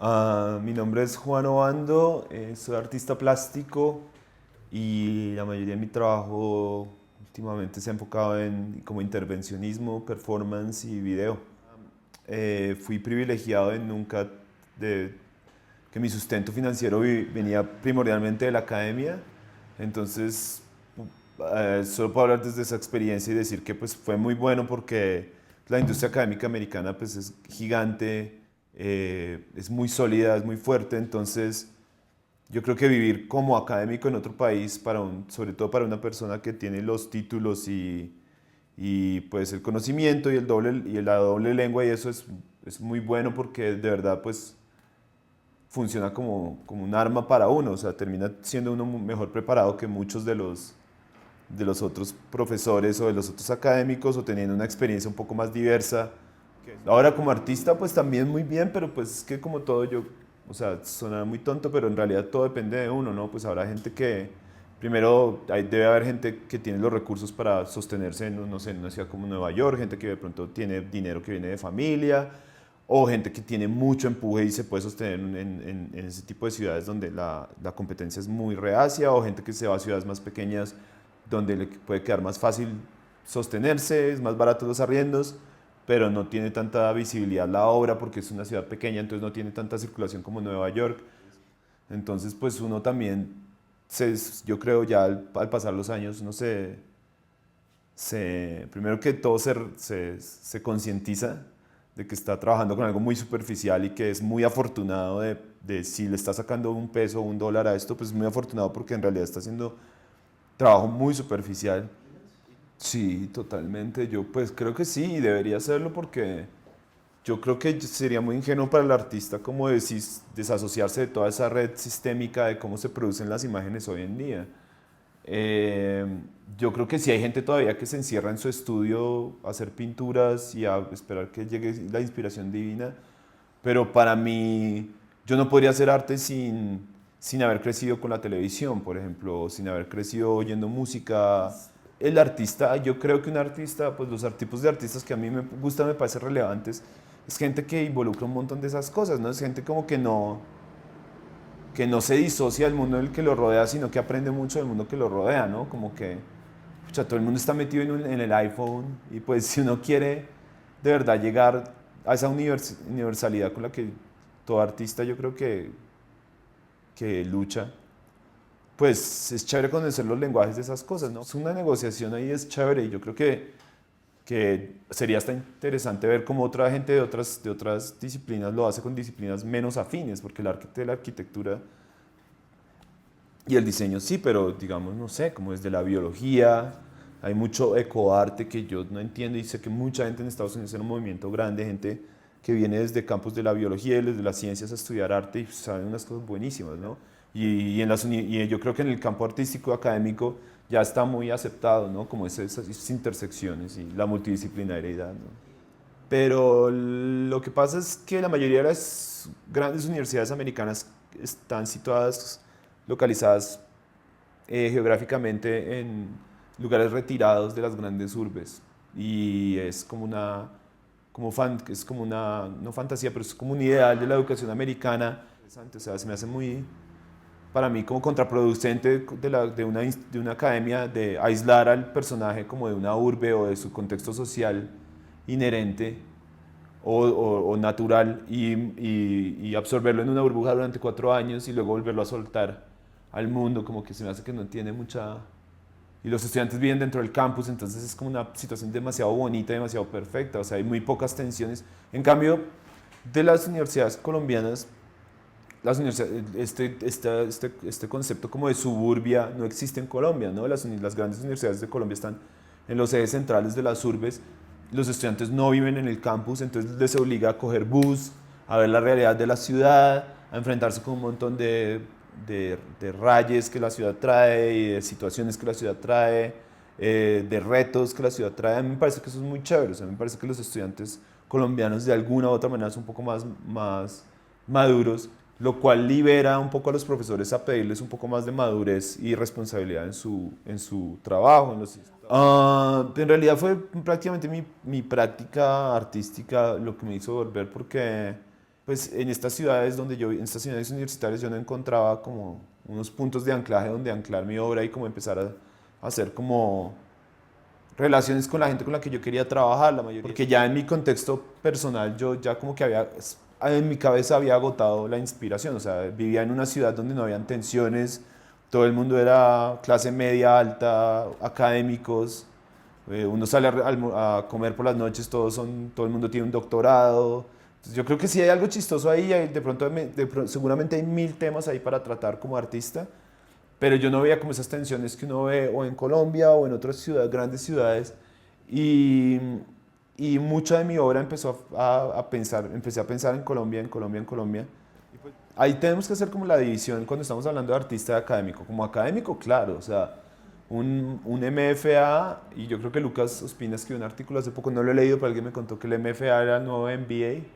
Mi nombre es Juan Obando, soy artista plástico y la mayoría de mi trabajo últimamente se ha enfocado en como intervencionismo, performance y video. Fui privilegiado en nunca de que mi sustento financiero venía primordialmente de la academia, entonces solo puedo hablar desde esa experiencia y decir que pues fue muy bueno porque la industria académica americana pues es gigante, es muy sólida, es muy fuerte, entonces yo creo que vivir como académico en otro país, sobre todo para una persona que tiene los títulos y pues el conocimiento y la doble lengua y eso es muy bueno porque de verdad pues funciona como un arma para uno, o sea, termina siendo uno mejor preparado que muchos de los otros profesores o de los otros académicos o teniendo una experiencia un poco más diversa. Ahora como artista pues también muy bien, pero pues es que como todo yo, o sea, suena muy tonto, pero en realidad todo depende de uno, ¿no? Pues habrá gente que, primero debe haber gente que tiene los recursos para sostenerse en, no sé, en una ciudad como Nueva York, gente que de pronto tiene dinero que viene de familia, o gente que tiene mucho empuje y se puede sostener en ese tipo de ciudades donde la competencia es muy reacia, o gente que se va a ciudades más pequeñas donde le puede quedar más fácil sostenerse, es más barato los arriendos, pero no tiene tanta visibilidad la obra porque es una ciudad pequeña, entonces no tiene tanta circulación como Nueva York. Entonces, pues uno también, yo creo ya al pasar los años, uno primero que todo se concientiza de que está trabajando con algo muy superficial y que es muy afortunado de si le está sacando un peso o un dólar a esto, pues es muy afortunado porque en realidad está haciendo trabajo muy superficial. Sí, totalmente. Yo pues creo que sí, y debería hacerlo porque yo creo que sería muy ingenuo para el artista como desasociarse de toda esa red sistémica de cómo se producen las imágenes hoy en día. Eh, yo creo que sí hay gente todavía que se encierra en su estudio a hacer pinturas y a esperar que llegue la inspiración divina, pero para mí yo no podría hacer arte sin haber crecido con la televisión, por ejemplo, sin haber crecido oyendo música. El artista, yo creo que un artista, pues los tipos de artistas que a mí me gustan, me parecen relevantes, es gente que involucra un montón de esas cosas, ¿no? Es gente como que no se disocia del mundo en el que lo rodea, sino que aprende mucho del mundo que lo rodea, ¿no? Como que, pucha, todo el mundo está metido en el iPhone y pues si uno quiere de verdad llegar a esa universalidad con la que todo artista yo creo que lucha, pues es chévere conocer los lenguajes de esas cosas, ¿no? Es una negociación ahí, es chévere y yo creo que sería hasta interesante ver cómo otra gente de otras disciplinas lo hace con disciplinas menos afines, porque el arte de la arquitectura y el diseño sí, pero digamos, no sé, como desde la biología, hay mucho ecoarte que yo no entiendo y sé que mucha gente en Estados Unidos tiene un movimiento grande, gente que viene desde campos de la biología y desde las ciencias a estudiar arte y saben unas cosas buenísimas, ¿no? Y yo creo que en el campo artístico académico ya está muy aceptado, ¿no? Como esas intersecciones y la multidisciplinariedad, ¿no? Pero lo que pasa es que la mayoría de las grandes universidades americanas están situadas, localizadas geográficamente en lugares retirados de las grandes urbes. Y es como es como una, no fantasía, pero es como un ideal de la educación americana. O sea, se me hace muy, para mí, como contraproducente de una academia de aislar al personaje como de una urbe o de su contexto social inherente o natural y absorberlo en una burbuja durante 4 años y luego volverlo a soltar al mundo, como que se me hace que no tiene mucha... Y los estudiantes viven dentro del campus, entonces es como una situación demasiado bonita, demasiado perfecta, o sea, hay muy pocas tensiones. En cambio, de las universidades colombianas, este concepto como de suburbia no existe en Colombia, ¿no? Las grandes universidades de Colombia están en los ejes centrales de las urbes, los estudiantes no viven en el campus, entonces les obliga a coger bus, a ver la realidad de la ciudad, a enfrentarse con un montón de rayes que la ciudad trae y de situaciones que la ciudad trae, de retos que la ciudad trae. A mí me parece que eso es muy chévere, o sea, me parece que los estudiantes colombianos de alguna u otra manera son un poco más maduros, lo cual libera un poco a los profesores a pedirles un poco más de madurez y responsabilidad en su trabajo. En realidad fue prácticamente mi práctica artística lo que me hizo volver porque pues en estas ciudades en estas ciudades universitarias yo no encontraba como unos puntos de anclaje donde anclar mi obra y como empezar a hacer como relaciones con la gente con la que yo quería trabajar, la mayoría. Porque ya en mi contexto personal yo ya como que en mi cabeza había agotado la inspiración, o sea, vivía en una ciudad donde no habían tensiones, todo el mundo era clase media, alta, académicos, uno sale a comer por las noches, todo el mundo tiene un doctorado. Entonces, yo creo que sí hay algo chistoso ahí, de pronto, seguramente hay mil temas ahí para tratar como artista, pero yo no veía como esas tensiones que uno ve o en Colombia o en otras ciudades, grandes ciudades, y, y mucha de mi obra empezó empecé a pensar en Colombia, en Colombia, en Colombia. Ahí tenemos que hacer como la división cuando estamos hablando de artista académico. Como académico, claro, o sea, un MFA, y yo creo que Lucas Ospina escribió un artículo hace poco, no lo he leído, pero alguien me contó que el MFA era el nuevo MBA,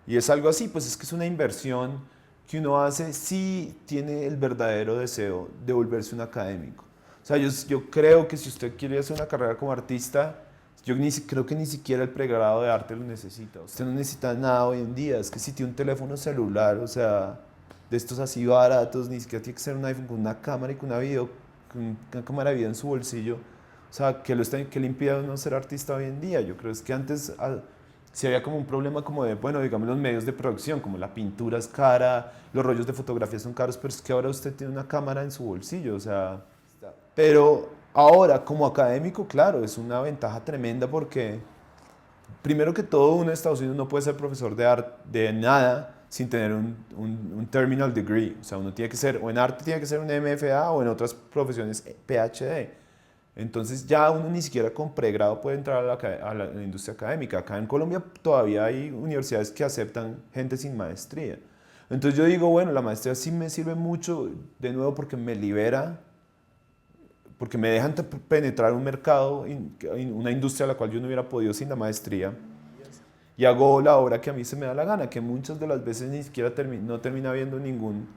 y es algo así, pues es que es una inversión que uno hace si tiene el verdadero deseo de volverse un académico. O sea, yo creo que si usted quiere hacer una carrera como artista, creo que ni siquiera el pregrado de arte lo necesita. Usted no necesita nada hoy en día. Es que si tiene un teléfono celular, o sea, de estos así baratos, ni siquiera tiene que ser un iPhone con una cámara y con una cámara de video en su bolsillo. O sea, que le impide a uno ser artista hoy en día. Yo creo es que antes si había como un problema como de, bueno, digamos los medios de producción, como la pintura es cara, los rollos de fotografía son caros, pero es que ahora usted tiene una cámara en su bolsillo, o sea, pero ahora como académico, claro, es una ventaja tremenda porque primero que todo uno en Estados Unidos no puede ser profesor de arte de nada sin tener un terminal degree, o sea, uno tiene que ser, o en arte tiene que ser un MFA o en otras profesiones PhD. Entonces ya uno ni siquiera con pregrado puede entrar a la industria académica. Acá en Colombia todavía hay universidades que aceptan gente sin maestría. Entonces yo digo, bueno, la maestría sí me sirve mucho, de nuevo, porque me libera, porque me dejan penetrar un mercado, una industria a la cual yo no hubiera podido sin la maestría. Y hago la obra que a mí se me da la gana, que muchas de las veces ni siquiera no termina habiendo ningún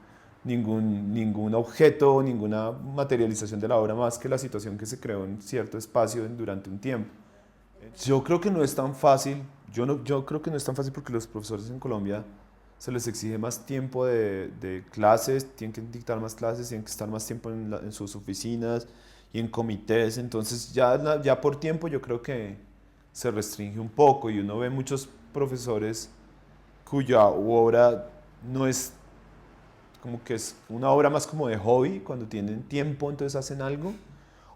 objeto, ninguna materialización de la obra más que la situación que se creó en cierto espacio durante un tiempo. Yo creo que no es tan fácil, yo creo que no es tan fácil porque los profesores en Colombia se les exige más tiempo de clases, tienen que dictar más clases, tienen que estar más tiempo en sus oficinas y en comités, entonces ya por tiempo yo creo que se restringe un poco y uno ve muchos profesores cuya obra no es como que es una obra más como de hobby, cuando tienen tiempo entonces hacen algo,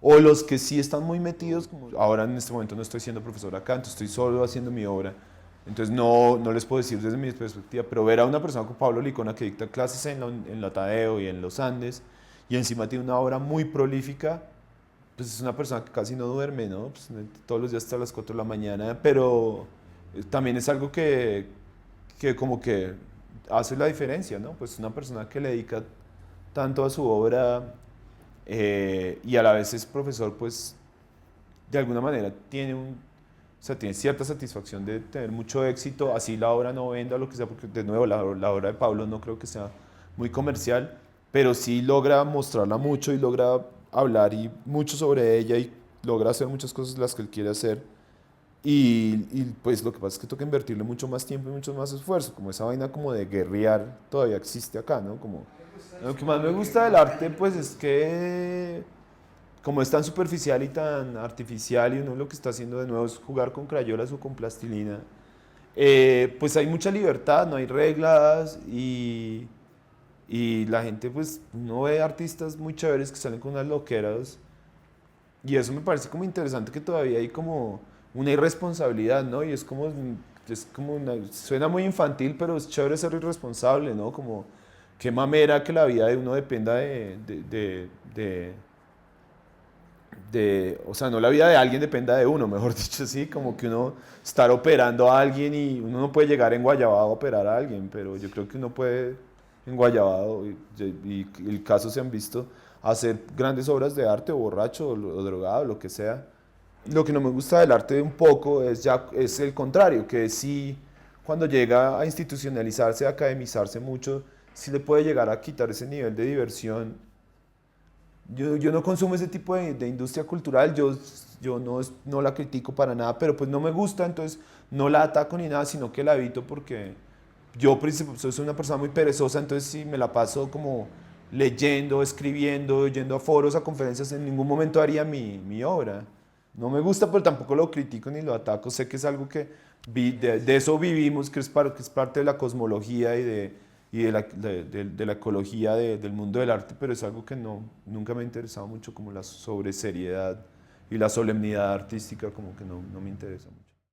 o los que sí están muy metidos, como ahora en este momento no estoy siendo profesor acá, entonces estoy solo haciendo mi obra, entonces no les puedo decir desde mi perspectiva, pero ver a una persona como Pablo Licona que dicta clases en la Tadeo y en los Andes, y encima tiene una obra muy prolífica, pues es una persona que casi no duerme, ¿no? Pues todos los días hasta las 4 de la mañana, pero también es algo que como que hace la diferencia, ¿no? Pues una persona que le dedica tanto a su obra y a la vez es profesor, pues de alguna manera o sea, tiene cierta satisfacción de tener mucho éxito, así la obra no venda, lo que sea, porque de nuevo la obra de Pablo no creo que sea muy comercial, pero sí logra mostrarla mucho y logra hablar y mucho sobre ella y logra hacer muchas cosas las que él quiere hacer. Pues lo que pasa es que toca invertirle mucho más tiempo y mucho más esfuerzo, como esa vaina como de guerrear todavía existe acá, ¿no? Como, lo que más me gusta del arte pues es que como es tan superficial y tan artificial y uno lo que está haciendo de nuevo es jugar con crayolas o con plastilina, pues hay mucha libertad, no hay reglas y la gente pues no ve artistas muy chéveres que salen con unas loqueras y eso me parece como interesante que todavía hay como una irresponsabilidad, ¿no? Y suena muy infantil, pero es chévere ser irresponsable, ¿no? Como qué mamera que la vida de uno dependa o sea, no la vida de alguien dependa de uno, mejor dicho así, como que uno estar operando a alguien y uno no puede llegar en Guayabado a operar a alguien, pero yo creo que uno puede en Guayabado y el caso se han visto hacer grandes obras de arte o borracho o drogado, lo que sea. Lo que no me gusta del arte un poco es el contrario, que sí, cuando llega a institucionalizarse, a academizarse mucho, sí le puede llegar a quitar ese nivel de diversión. Yo no consumo ese tipo de industria cultural, yo no la critico para nada, pero pues no me gusta, entonces no la ataco ni nada, sino que la evito yo soy una persona muy perezosa, entonces sí me la paso como leyendo, escribiendo, yendo a foros, a conferencias, en ningún momento haría mi obra. No me gusta, pero tampoco lo critico ni lo ataco. Sé que es algo que de eso vivimos, que es parte de la cosmología y de la ecología del mundo del arte, pero es algo que no, nunca me ha interesado mucho, como la sobreseriedad y la solemnidad artística, como que no me interesa mucho.